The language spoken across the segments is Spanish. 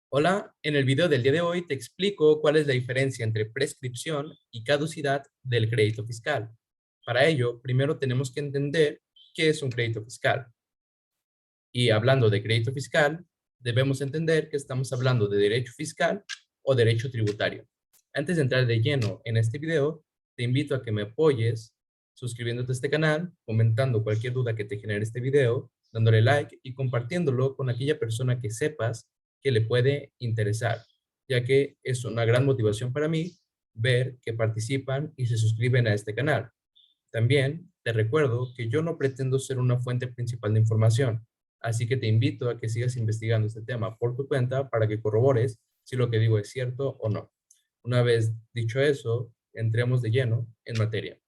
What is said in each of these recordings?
Hola, en el video del día de hoy te explico cuál es la diferencia entre prescripción y caducidad del crédito fiscal. Para ello, primero tenemos que entender qué es un crédito fiscal. Y hablando de crédito fiscal, debemos entender que estamos hablando de derecho fiscal o derecho tributario. Antes de entrar de lleno en este video, te invito a que me apoyes suscribiéndote a este canal, comentando cualquier duda que te genere este video, dándole like y compartiéndolo con aquella persona que sepas que le puede interesar, ya que es una gran motivación para mí ver que participan y se suscriben a este canal. También te recuerdo que yo no pretendo ser una fuente principal de información, así que te invito a que sigas investigando este tema por tu cuenta para que corrobores si lo que digo es cierto o no. Una vez dicho eso, entremos de lleno en materia.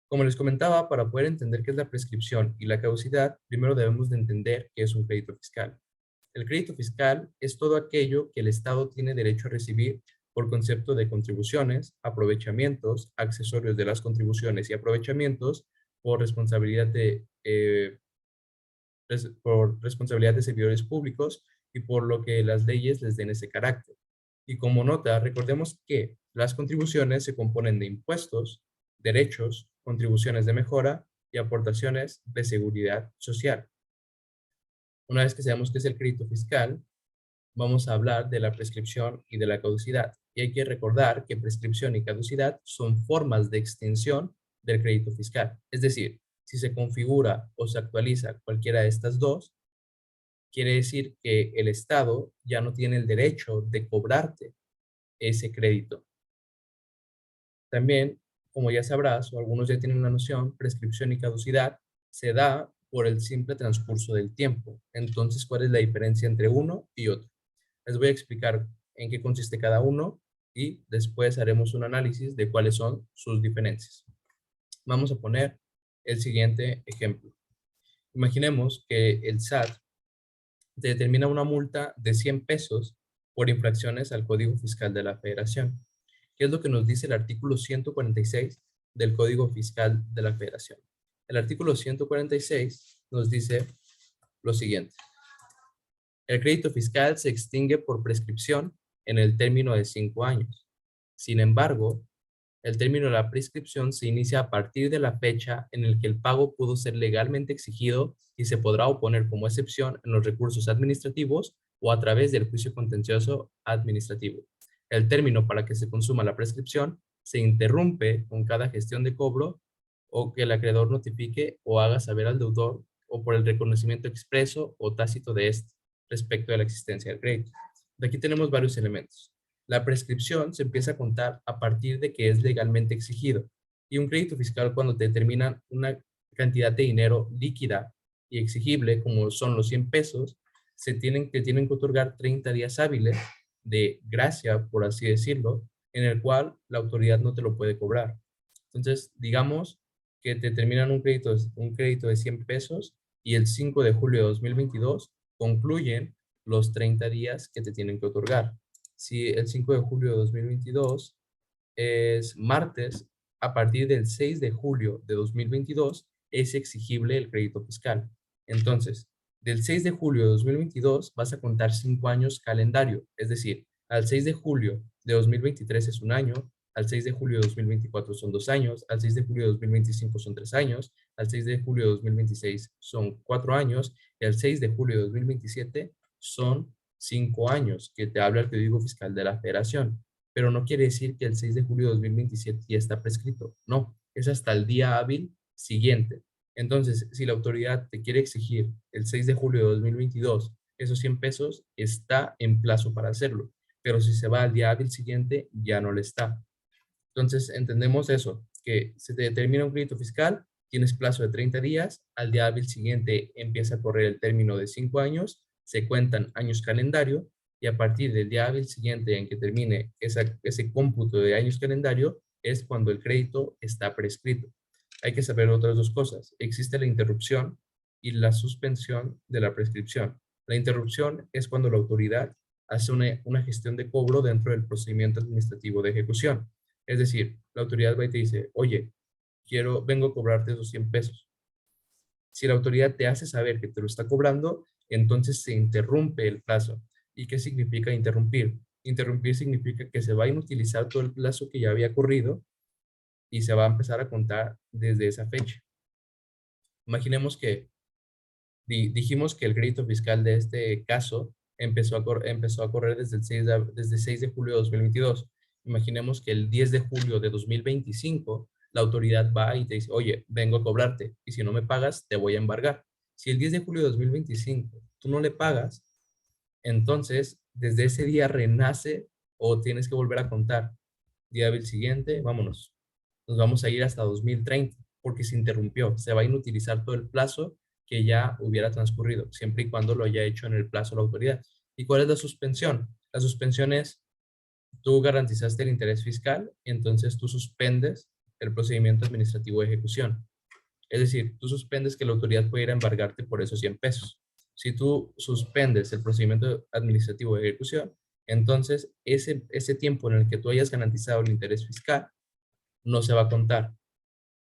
Como les comentaba, para poder entender qué es la prescripción y la caducidad, primero debemos de entender qué es un crédito fiscal. El crédito fiscal es todo aquello que el Estado tiene derecho a recibir por concepto de contribuciones, aprovechamientos, accesorios de las contribuciones y aprovechamientos por por responsabilidad de servidores públicos y por lo que las leyes les den ese carácter. Y como nota, recordemos que las contribuciones se componen de impuestos, derechos, contribuciones de mejora y aportaciones de seguridad social. Una vez que sabemos qué es el crédito fiscal, vamos a hablar de la prescripción y de la caducidad. Y hay que recordar que prescripción y caducidad son formas de extinción del crédito fiscal. Es decir, si se configura o se actualiza cualquiera de estas dos, quiere decir que el Estado ya no tiene el derecho de cobrarte ese crédito. También, como ya sabrás, o algunos ya tienen una noción, prescripción y caducidad se da por el simple transcurso del tiempo. Entonces, ¿cuál es la diferencia entre uno y otro? Les voy a explicar en qué consiste cada uno y después haremos un análisis de cuáles son sus diferencias. Vamos a poner el siguiente ejemplo. Imaginemos que el SAT te determina una multa de 100 pesos por infracciones al Código Fiscal de la Federación. ¿Qué es lo que nos dice el artículo 146 del Código Fiscal de la Federación? El artículo 146 nos dice lo siguiente. El crédito fiscal se extingue por prescripción en el término de 5 años. Sin embargo, el término de la prescripción se inicia a partir de la fecha en la que el pago pudo ser legalmente exigido y se podrá oponer como excepción en los recursos administrativos o a través del juicio contencioso administrativo. El término para que se consuma la prescripción se interrumpe con cada gestión de cobro o que el acreedor notifique o haga saber al deudor o por el reconocimiento expreso o tácito de este respecto de la existencia del crédito. De aquí tenemos varios elementos. La prescripción se empieza a contar a partir de que es legalmente exigido y un crédito fiscal cuando te determinan una cantidad de dinero líquida y exigible, como son los 100 pesos, tienen que otorgar 30 días hábiles de gracia, por así decirlo, en el cual la autoridad no te lo puede cobrar. Entonces, digamos que te terminan un crédito de 100 pesos y el 5 de julio de 2022 concluyen los 30 días que te tienen que otorgar. Si el 5 de julio de 2022 es martes, a partir del 6 de julio de 2022 es exigible el crédito fiscal. Entonces, del 6 de julio de 2022 vas a contar 5 años calendario, es decir, al 6 de julio de 2023 es un año, al 6 de julio de 2024 son 2 años, al 6 de julio de 2025 son 3 años, al 6 de julio de 2026 son 4 años y al 6 de julio de 2027 son 5 años, que te habla el Código Fiscal de la Federación. Pero no quiere decir que el 6 de julio de 2027 ya está prescrito. No, es hasta el día hábil siguiente. Entonces, si la autoridad te quiere exigir el 6 de julio de 2022 esos 100 pesos, está en plazo para hacerlo. Pero si se va al día hábil siguiente, ya no le está. Entonces, entendemos eso, que se te determina un crédito fiscal, tienes plazo de 30 días, al día hábil siguiente empieza a correr el término de 5 años, se cuentan años calendario y a partir del día hábil siguiente en que termine ese cómputo de años calendario es cuando el crédito está prescrito. Hay que saber otras dos cosas. Existe la interrupción y la suspensión de la prescripción. La interrupción es cuando la autoridad hace una gestión de cobro dentro del procedimiento administrativo de ejecución. Es decir, la autoridad va y te dice, oye, vengo a cobrarte esos 100 pesos. Si la autoridad te hace saber que te lo está cobrando, entonces se interrumpe el plazo. ¿Y qué significa interrumpir? Interrumpir significa que se va a inutilizar todo el plazo que ya había corrido y se va a empezar a contar desde esa fecha. Imaginemos que dijimos que el crédito fiscal de este caso empezó a correr desde 6 de julio de 2022. Imaginemos que el 10 de julio de 2025 la autoridad va y te dice, oye, vengo a cobrarte y si no me pagas, te voy a embargar. Si el 10 de julio de 2025 tú no le pagas, entonces desde ese día renace o tienes que volver a contar. Día hábil siguiente, vámonos. Nos vamos a ir hasta 2030 porque se interrumpió. Se va a inutilizar todo el plazo que ya hubiera transcurrido, siempre y cuando lo haya hecho en el plazo la autoridad. ¿Y cuál es la suspensión? La suspensión es, tú garantizaste el interés fiscal y entonces tú suspendes el procedimiento administrativo de ejecución. Es decir, tú suspendes que la autoridad pudiera embargarte por esos 100 pesos. Si tú suspendes el procedimiento administrativo de ejecución, entonces ese tiempo en el que tú hayas garantizado el interés fiscal no se va a contar,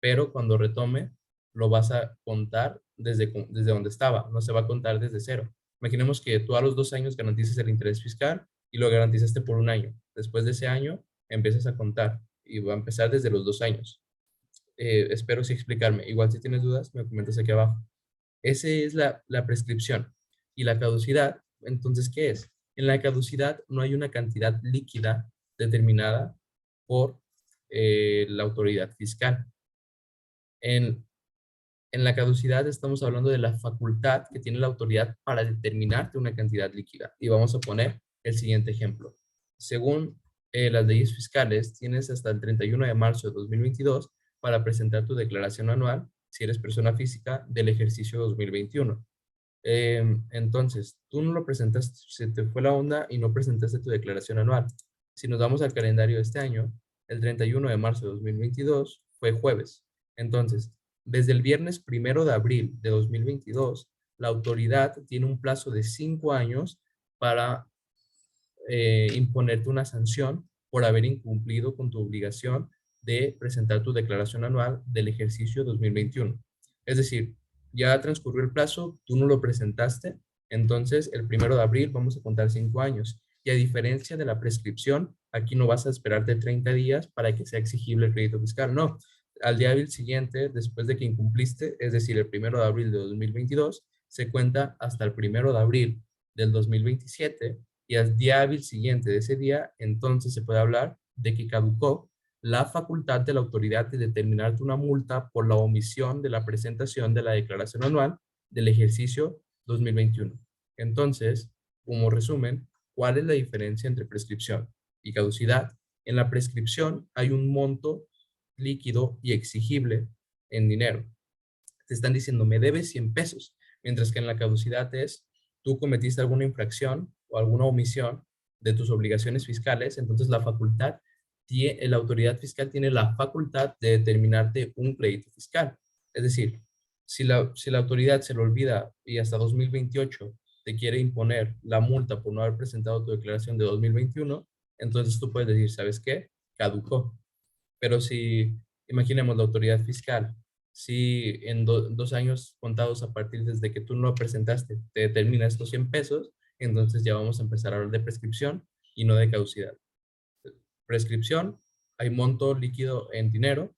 pero cuando retome lo vas a contar desde donde estaba, no se va a contar desde cero. Imaginemos que tú a los 2 años garantizas el interés fiscal y lo garantizaste por 1 año. Después de ese año empiezas a contar y va a empezar desde los 2 años. Espero sí explicarme. Igual si tienes dudas, me comentas aquí abajo. Esa es la prescripción. Y la caducidad, entonces, ¿qué es? En la caducidad no hay una cantidad líquida determinada por la autoridad fiscal. En, en la caducidad estamos hablando de la facultad que tiene la autoridad para determinarte una cantidad líquida. Y vamos a poner el siguiente ejemplo. Según las leyes fiscales, tienes hasta el 31 de marzo de 2022 para presentar tu declaración anual, si eres persona física, del ejercicio 2021. Entonces, tú no lo presentaste, se te fue la onda y no presentaste tu declaración anual. Si nos vamos al calendario de este año, el 31 de marzo de 2022 fue jueves. Entonces, desde el viernes 1 de abril de 2022, la autoridad tiene un plazo de 5 años para imponerte una sanción por haber incumplido con tu obligación de presentar tu declaración anual del ejercicio 2021. Es decir, ya transcurrió el plazo, tú no lo presentaste, entonces el 1 de abril vamos a contar 5 años. Y a diferencia de la prescripción, aquí no vas a esperarte 30 días para que sea exigible el crédito fiscal, no. Al día hábil siguiente, después de que incumpliste, es decir, el 1 de abril de 2022, se cuenta hasta el 1 de abril del 2027 y al día hábil siguiente de ese día, entonces se puede hablar de que caducó la facultad de la autoridad de determinarte una multa por la omisión de la presentación de la declaración anual del ejercicio 2021. Entonces, como resumen, ¿cuál es la diferencia entre prescripción y caducidad? En la prescripción hay un monto líquido y exigible en dinero. Te están diciendo, me debes 100 pesos, mientras que en la caducidad es, tú cometiste alguna infracción o alguna omisión de tus obligaciones fiscales, entonces la autoridad fiscal tiene la facultad de determinarte un crédito fiscal. Es decir, si la autoridad se le olvida y hasta 2028 te quiere imponer la multa por no haber presentado tu declaración de 2021, entonces tú puedes decir, ¿sabes qué? Caducó. Pero si, imaginemos la autoridad fiscal, si en 2 años contados a partir desde que tú no lo presentaste, te determina estos 100 pesos, entonces ya vamos a empezar a hablar de prescripción y no de caducidad. Prescripción, hay monto líquido en dinero.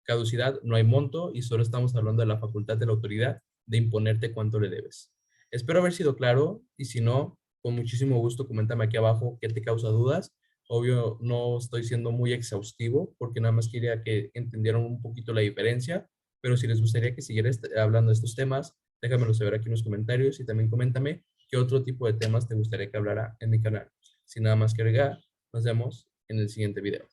Caducidad, no hay monto y solo estamos hablando de la facultad de la autoridad de imponerte cuánto le debes. Espero haber sido claro y si no, con muchísimo gusto coméntame aquí abajo qué te causa dudas. Obvio, no estoy siendo muy exhaustivo porque nada más quería que entendieran un poquito la diferencia, pero si les gustaría que siguiera hablando de estos temas, déjamelo saber aquí en los comentarios y también coméntame qué otro tipo de temas te gustaría que hablara en mi canal. Sin nada más que agregar, nos vemos en el siguiente video.